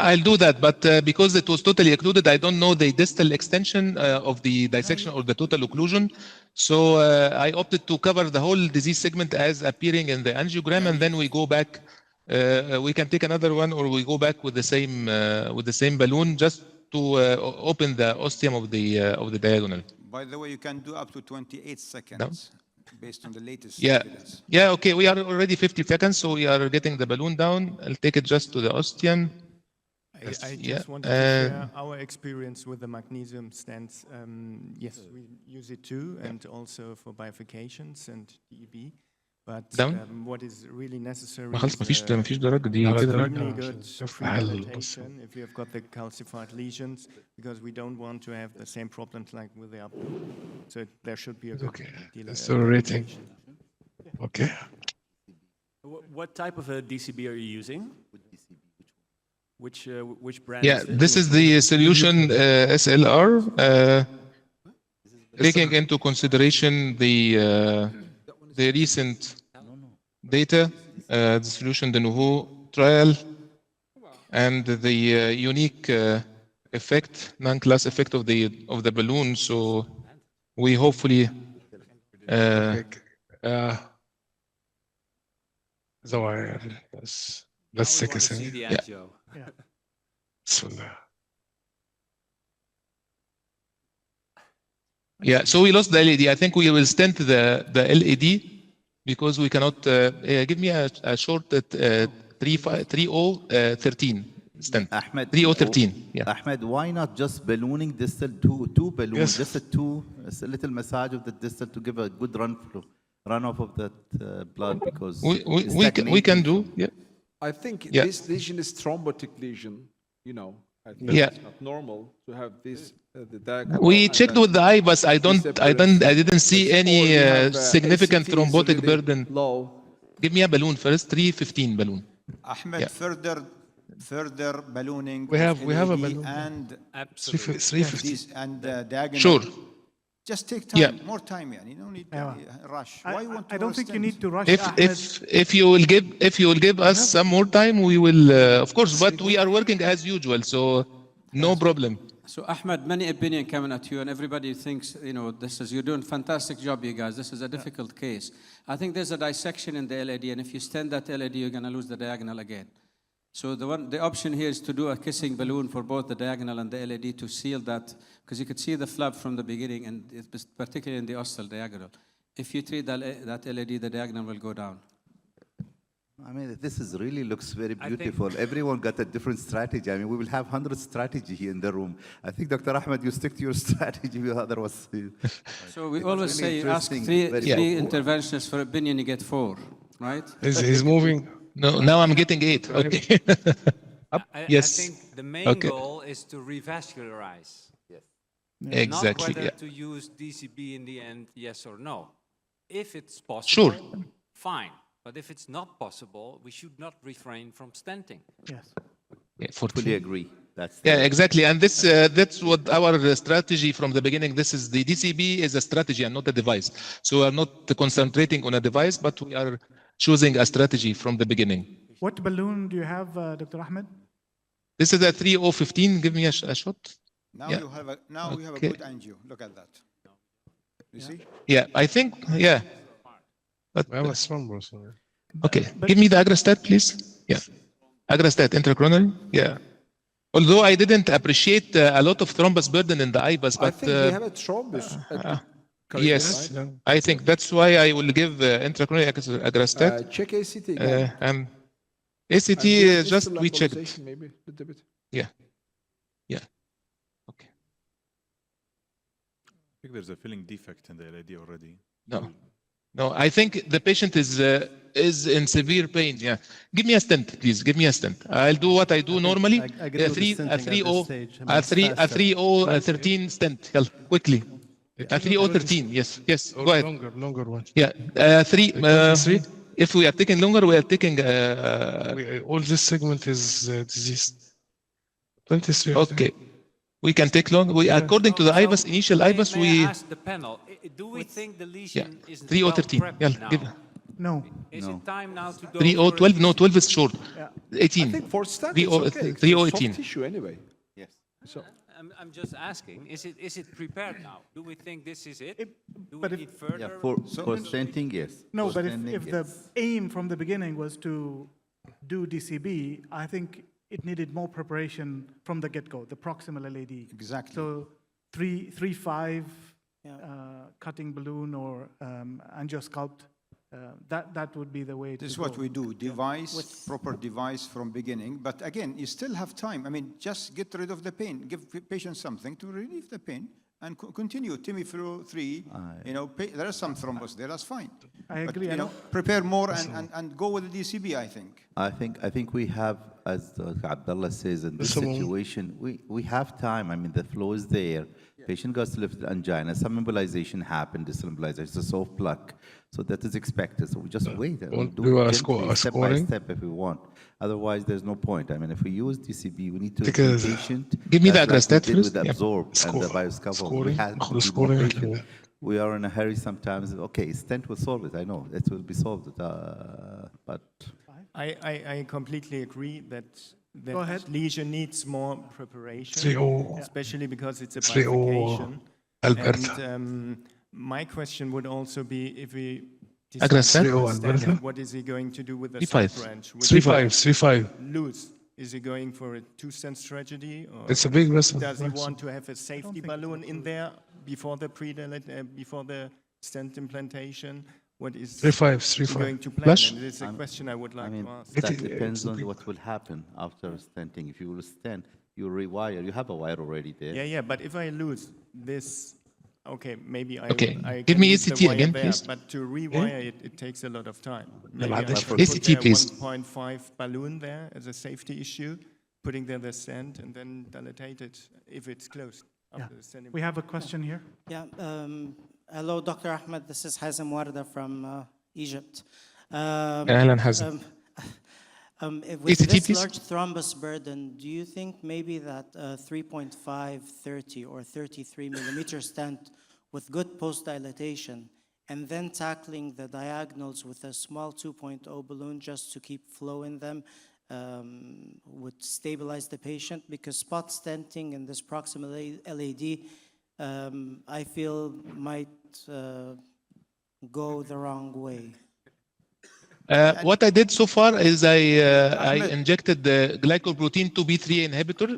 I'll do that, but because it was totally occluded, I don't know the distal extension of the dissection or the total occlusion. So I opted to cover the whole disease segment as appearing in the angiogram, and then we go back we can take another one, or we go back with the same balloon just to open the ostium of the diagonal. By the way, you can do up to 28 seconds based on the latest Yeah. evidence. Yeah. Okay. We are already 50 seconds, so we are getting the balloon down. I'll take it just to the ostium. I just wanted to share our experience with the magnesium stents. Yes, we use it too, and also for bifurcations and DEB. But what is really necessary خلاص is مفيش درجة دي كده. really good premeditation if you have got the calcified lesions, because we don't want to have the same problems like with the upper. So there should be a good deal So rating. Okay. What type of a DCB are you using? Which brand? Yeah, is it? this is the solution SLR, taking into consideration the recent data, the solution, the Nuhu trial, and the unique effect, non-class effect of the balloon. So we hopefully let's take a See second. the Yeah. angio. Yeah, so we lost the LED. I think we will stent the LED because we cannot. Give me a short 3013 stent. Ahmed, 3013. Yeah. Ahmed, why not just ballooning distal two balloons, Yes. just a little massage of the distal to give a good runoff of that blood, because We can do. Yeah. I think Yeah. this lesion is thrombotic lesion, you know. I think Yeah. it's not normal to have this, the diagonal. We and checked then with the eye, but I didn't see any significant ACT is thrombotic really burden. low. Give me a balloon first, 315 balloon. Ahmed, Yeah. further ballooning. We have a LED balloon. and Absolutely. 350. these and diagonal. Sure. Just take time, Yeah. more time. Yani. You don't need rush. Why you want to I don't think you need to rush, If Ahmed. if you will give us some more time, we will of course. But we are working as usual, so no problem. So Ahmed, many opinion coming at you, and everybody thinks, you know, you're doing a fantastic job, you guys. This is a difficult case. I think there's a dissection in the LED, and if you stent that LED, you're going to lose the diagonal again. So the option here is to do a kissing balloon for both the diagonal and the LED to seal that, because you could see the flap from the beginning, and particularly in the ostal diagonal. If you treat that LED, the diagonal will go down. I mean, this is really looks very beautiful. Everyone got a different strategy. I mean, we will have 100 strategy here in the room. I think, Dr. Ahmed, you stick to your strategy. The other was. So we always really say, ask interesting, three interventionists for opinion, you get 4, right? He's moving. No, now I'm getting 8. Okay. Yes. I think the main Okay. goal is to revascularize. Exactly. Not whether Yeah. to use DCB in the end, yes or no. If it's possible, Sure. fine. But if it's not possible, we should not refrain from stenting. Yes. Yeah, Fully agree. Yeah, exactly. And that's what our strategy from the beginning. This is the DCB is a strategy and not a device. So we are not concentrating on a device, but we are choosing a strategy from the beginning. What balloon do you have, Dr. Ahmed? This is a 3015. Give me a shot. Now Yeah. you have a Okay. good angio. Look at that. You see? Yeah, I think, yeah. But, We have a thrombus. okay, give me the agrastat, please. Yeah. Agrastat, intracoronary. Yeah. Although I didn't appreciate a lot of thrombus burden in the IBUS, I but think we have a thrombus. yes, I think that's why I will give intracoronary agrastat. Check ACT again. And ACT, just we checked. Maybe a little bit. Yeah. Yeah. Okay. I think there's a filling defect in the LED already. No. No, I think the patient is in severe pain. Yeah. Give me a stent, please. Give me a stent. I'll do what I do normally. I agree with the stenting at this stage. I mean, it's faster. 13 stent. Help, quickly. 3013. Yes. Yes. Or Go ahead. longer one. Yeah. 3. If we are taking longer, we are taking. All this segment is diseased. 23. Okay. We can take long. According to the IBUS, initial IBUS, May we. I ask the panel, do we think the lesion is 3013. well Yeah. prepped Give. now? No. Is it time now to go 3012. No, 12 is short. 18. I think for stent, it's okay. It's 3018. soft tissue anyway. Yes. So I'm just asking, is it prepared now? Do we think this is it? Do but we if- need further? Yeah, for stenting, yes. No, For but stenting, if the yes. aim from the beginning was to do DCB, I think it needed more preparation from the get-go, the proximal LAD. Exactly. So 3-5 cutting balloon or angiosculpt, that would be the way to go. This is what we do, device, proper device from beginning. But again, you still have time. I mean, just get rid of the pain. Give patients something to relieve the pain and continue. Timiflu 3, there is some thrombus there, that's fine. I agree. But, prepare more and go with the DCB, I think. I think we have, as Abdullah says, in this situation, we have time. I mean, the flow is there. Patient got lifted angina. Some embolization happened, dysembolization. It's a soft plug. So that is expected. So we just wait. We'll do it gently, step by step if we want. Otherwise, there's no point. I mean, if we use DCB, we need to be patient. Give me the agrastat first. With Absorb and the bioscaffold. We have to be more patient. We are in a hurry sometimes. Okay, stent will solve it. I know it will be solved. But I completely agree that Go ahead. lesion needs more preparation, 3-0. especially because it's a 3-0, bifurcation. Alberta. And my question would also be if we Aggressive. decide to 3-0, extend Alberta. it, what is he going to do with the 3-5. side branch? 3-5. Loose. Is he going for a two-stent strategy? Or It's a big vessel. does he want to have a safety balloon in there before the before the stent implantation? What is 3-5. going to plan? Flush? And this is a question I would like to ask. that depends on what will happen after stenting. If you will stent, you rewire. You have a wire already there. Yeah, but if I lose this, okay, maybe I Give can me use the ACT wire again, there, please. But to rewire it, it takes a lot of time. Maybe I معلش. should ACT, put please. 1.5 balloon there as a safety issue, putting there the stent and then dilate it if it's closed. After the stent We have a question here. Yeah. Hello, Dr. Ahmed. This is Hazem Warda from Egypt. أهلا حازم. With ACT, this please. large thrombus burden, do you think maybe that 3.5, 30, or 33 millimeter stent with good post-dilatation and then tackling the diagonals with a small 2.0 balloon just to keep flow in them would stabilize the patient? Because spot stenting in this proximal LAD, I feel might go the wrong way. What I did so far is I injected the glycoprotein 2B3 inhibitor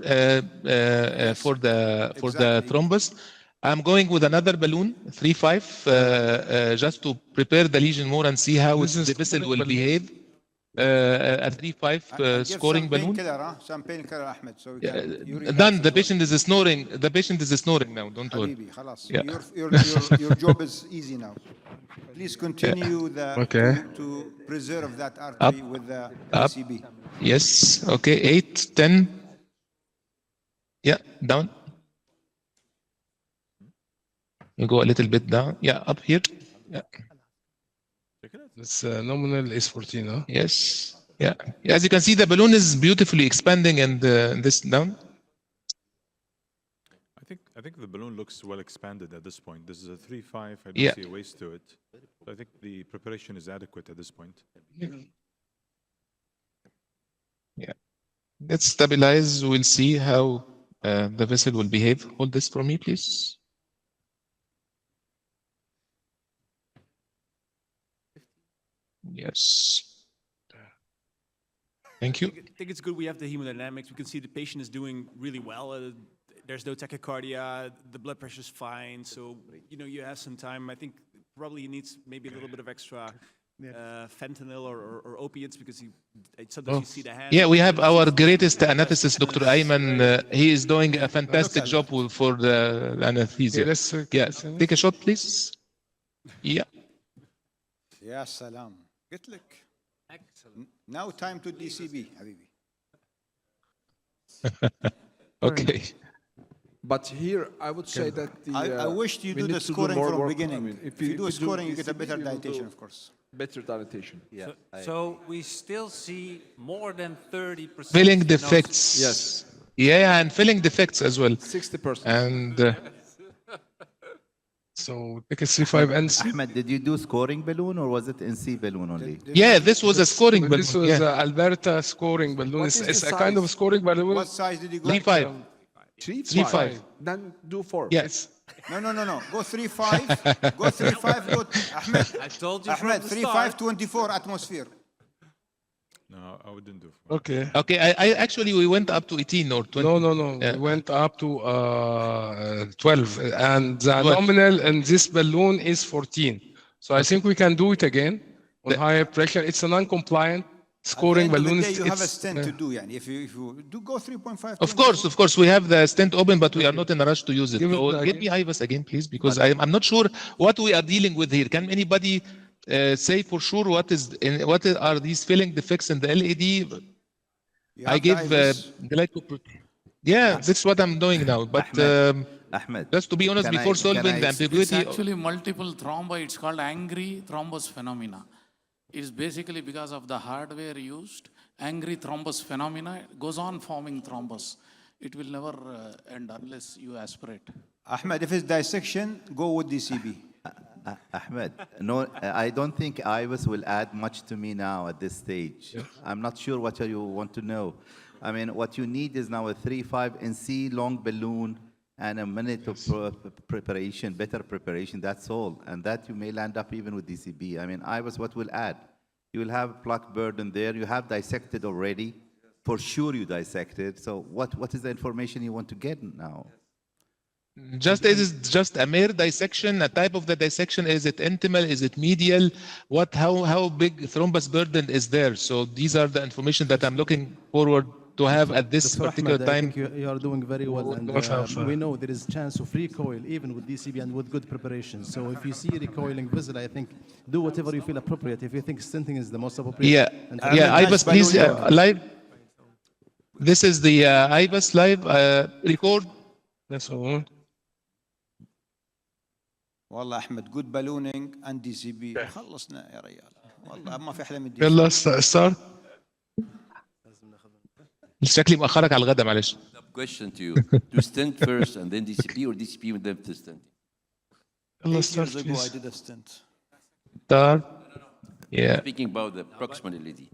for the thrombus. I'm going with another balloon, 3-5, just to prepare the lesion more and see how the vessel will behave. A 3-5 scoring balloon. Some painkiller, Ahmed. So Done. The patient is snoring. The patient is snoring now. Don't worry. Habibi, خلاص. Yeah. Your job is easy now. Please continue to preserve that artery with the DCB. Yes. Okay. 8, 10. Yeah. Down. You go a little bit down. Yeah. Up here. Yeah. It's nominal is 14, huh? Yes. Yeah. As you can see, the balloon is beautifully expanding and this down. I think the balloon looks well expanded at this point. This is a 3-5. I don't Yeah. see a waste to it. So I think the preparation is adequate at this point. Yeah. Let's stabilize. We'll see how the vessel will behave. Hold this for me, please. Yes. Thank you. I think it's good we have the hemodynamics. We can see the patient is doing really well. There's no tachycardia. The blood pressure is fine. So, you have some time. I think probably he needs maybe a little bit of extra fentanyl or opiates because sometimes you see the hand. Yeah, we have our greatest anesthetist, Dr. Ayman. He is doing a fantastic job for the anesthesia. Yeah, take a shot, please. Yeah. يا سلام. قلت لك. Excellent. Now time to DCB, حبيبي. Okay. But here, I would say that I wish you do the scoring from beginning. If you do scoring, you get a better dilatation, of course. Better dilatation. Yeah. So we still see more than 30%. Filling defects. Yes. Yeah, and filling defects as well. 60%. And so take a 3-5 NC. Ahmed, did you do scoring balloon or was it NC balloon only? Yeah, this was a scoring balloon. This was Alberta scoring balloon. It's a kind of scoring balloon. What size did you go? 3-5. 3-5. Then do 4. Yes. No. Go 3-5. Go 3-5. Go Ahmed. I told you Ahmed, from the 3-5, 24 atmosphere. No, I wouldn't do. Okay. Okay, I actually we went up to 18 or 20. No. Yeah. We went up to 12, and the 12. nominal in this balloon is 14. So I think we can do it again on higher pressure. It's a non-compliant scoring At the end balloon. of the day, you have a stent to do. Yani. If you do go 3.5. Of course, we have the stent open, but we are not in a rush to use it. Give it So back. get me IVAS again, please, because I'm not sure what we are dealing with here. Can anybody say for sure what are these filling defects in the LED? I gave glycoprotein. Yeah, that's what I'm doing now. But Ahmed, just to be honest, before solving the ambiguity, It's actually multiple thrombi. It's called angry thrombus phenomena. It's basically because of the hardware used. Angry thrombus phenomena goes on forming thrombus. It will never end unless you aspirate. Ahmed, if it's dissection, go with DCB. Ahmed, no, I don't think IVAS will add much to me now at this stage. Yes. I'm not sure what you want to know. I mean, what you need is now a 3.5 NC long balloon and a minute of preparation, better preparation, that's all. And that you may land up even with DCB. I mean, IVAS, what will add? You will have plaque burden there. You have dissected already. For sure you dissected. So what is the information you want to get now? Just a mere dissection, a type of the dissection. Is it intimal? Is it medial? How big thrombus burden is there? So these are the information that I'm looking forward to have at this Dr. particular Ahmed, time. I think you are doing very well, and we know there is chance of recoil even with DCB and with good preparation. So if you see recoiling vessel, I think do whatever you feel appropriate. If you think stenting is the most appropriate. IVAS, please, live. This is the IVAS live record. That's all. والله احمد good ballooning and DCB خلصنا يا ريال والله ما في احلى من DCB. يلا start. شكلي مأخرك على الغدا معلش. Question to you: to stent first and then DCP, or DCP and then to stent? 8 years ago I did a stent. Start. Yeah. Speaking about the proximal LED.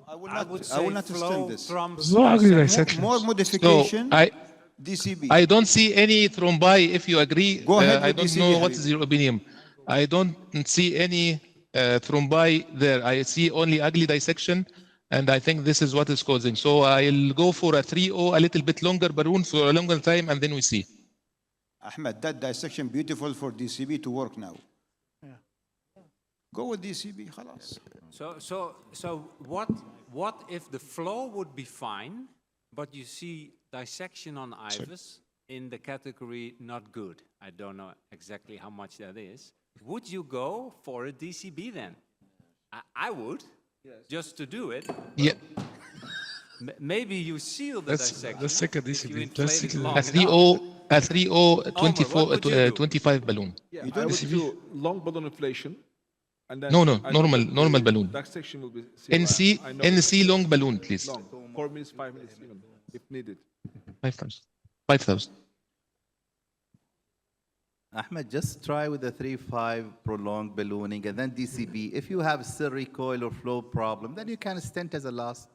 I will not stent this. More modification. So DCB. I don't see any thrombi. If you agree, Go ahead I with don't DCB, know what is your opinion. I don't see any thrombi there. I see only ugly dissection, and I think this is what is causing. So I'll go for a 3.0, a little bit longer balloon for a longer time, and then we see. Ahmed, that dissection beautiful for DCB to work now. Go with DCB, خلاص. So what if the flow would be fine, but you see dissection on IVAS in the category not good? I don't know exactly how much that is. Would you go for a DCB then? I would, just to do it. Yeah. Maybe you seal the dissection. Let's take a DCB. A 3.0 25 balloon. Yeah, I would do long balloon inflation. And then normal balloon. Dissection will be NC long balloon, please. Long. 4 minutes, 5 minutes even, if needed. 5,000. Ahmed, just try with the 3.5 prolonged ballooning and then DCB. If you have still recoil or flow problem, then you can stent as a last.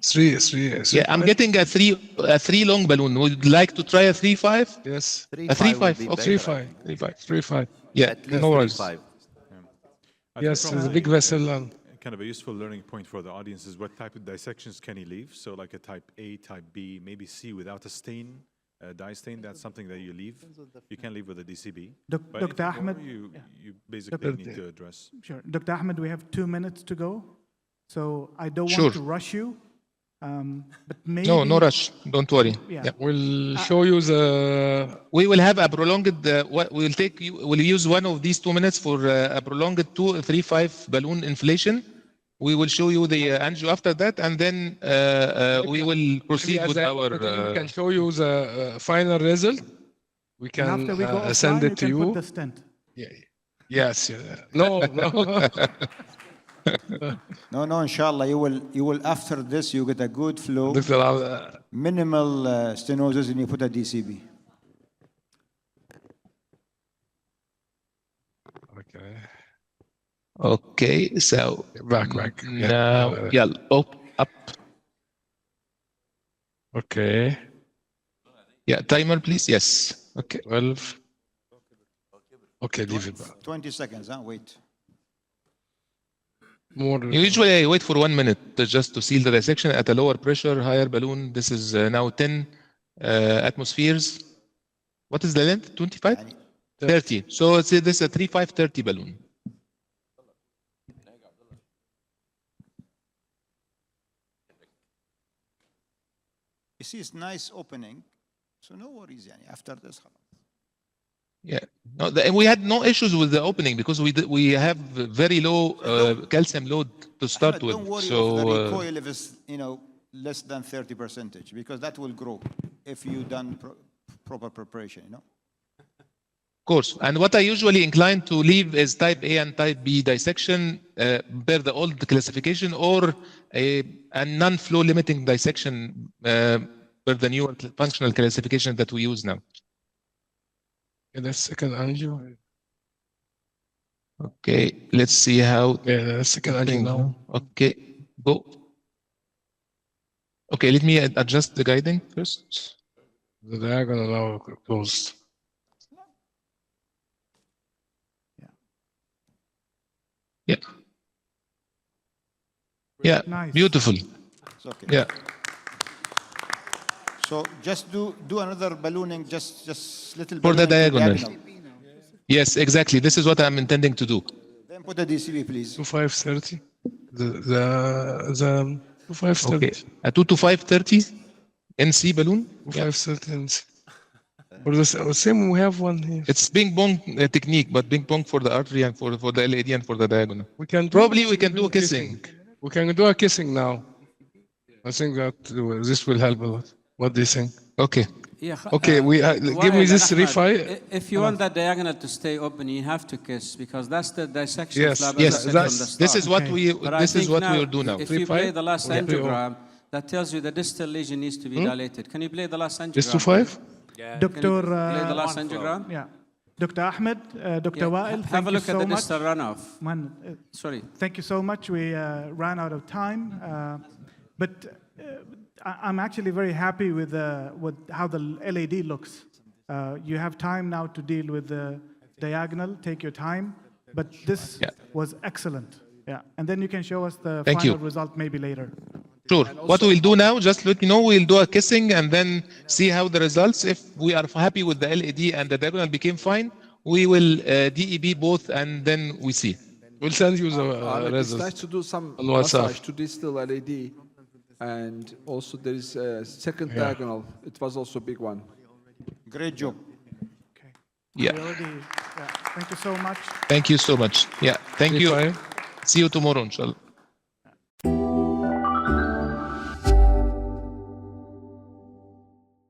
Three. Yeah, I'm getting a 3 long balloon. Would you like to try a 3.5? Yes. A 3.5. Okay. 3.5. Yeah, no worries. Yes, it's a big vessel. Kind of a useful learning point for the audience is what type of dissections can you leave? So like a type A, type B, maybe C without a stain, dye stain, that's something that you leave. You can leave with a DCB. Dr. Ahmed? You basically need to address. Sure. Dr. Ahmed, we have 2 minutes to go. So I don't want to rush you. But maybe... No rush. Don't worry. Yeah. We'll show you the... We will have a prolonged... We'll use one of these 2 minutes for a prolonged 3.5 balloon inflation. We will show you the angio after that, and then we will proceed with our... we can show you the final result. We can after we go send it to you. Put the stent. Yeah. Yes. No. No, inshallah, you will after this, you get a good flow, minimal stenosis, and you put a DCB. Okay, so back. Now, up. Okay. Yeah, timer, please. Yes. Okay. 12. Okay, leave it back. 20 seconds, huh? Wait. More. Usually I wait for 1 minute just to seal the dissection at a lower pressure, higher balloon. This is now 10 atmospheres. What is the length? 25? 30. So let's say this is a 3530 balloon. You see, it's nice opening, so no worries. Yani, after this, Yeah, no, we had no issues with the opening because we have very low calcium load to start Ahmed, with. don't worry So if the recoil if it's less than 30%, because that will grow if you done proper preparation. of course, and what I usually incline to leave is type A and type B dissection per the old classification, or a non-flow limiting dissection per the newer functional classification that we use now. Yeah, the second angio. Okay, let's see how. Yeah, the second angio now. Okay, go. Okay, let me adjust the guiding first. The diagonal now closed. Yeah. Yeah, Nice. beautiful. It's okay. Yeah. So just do another ballooning, just little For the ballooning diagonal. Yes, exactly. This is what I'm intending to do. Then put the DCB, please. 2530. The 2530. Okay. A 2 to 530 NC balloon. 2530 NC. For the same, we have one here. It's ping pong technique, but ping pong for the artery and for the LAD and for the diagonal. We can probably do a kissing. We can do a kissing now. I think that this will help a lot. What do you think? Okay. Yeah, Okay, we give me this Ahmed, refi. If you want that diagonal to stay open, you have to kiss, because that's the dissection Yes, flap. yes, as I said that's- from the this start. is what we- But I this is think what we will do now. If you 3-5? play the last Yeah. angiogram, that tells you the distal lesion needs to be dilated. Can you play the last angiogram? Just to 5? Yeah. Can you Dr. play the last One flow. angiogram? Yeah. Dr. Ahmed, Dr. Wael, Have thank a you look at so the much. distal runoff. Sorry. Thank you so much. We ran out of time, but I'm actually very happy with how the LAD looks. You have time now to deal with the diagonal. Take your time, but this was excellent. Yeah, and then you can show us the Thank final you. result maybe later. Sure. What we'll do now, just let me know, we'll do a kissing and then see how the results. If we are happy with the LAD and the diagonal became fine, we will DEB both and then we see. We'll send you the Ahmed, it's results nice to do some on WhatsApp. massage to distal LAD, and also there is a second Yeah. diagonal. It was also a big one. Great job. Yeah. Thank you so much. Thank you so much. Yeah. Thank you. See you tomorrow, inshallah.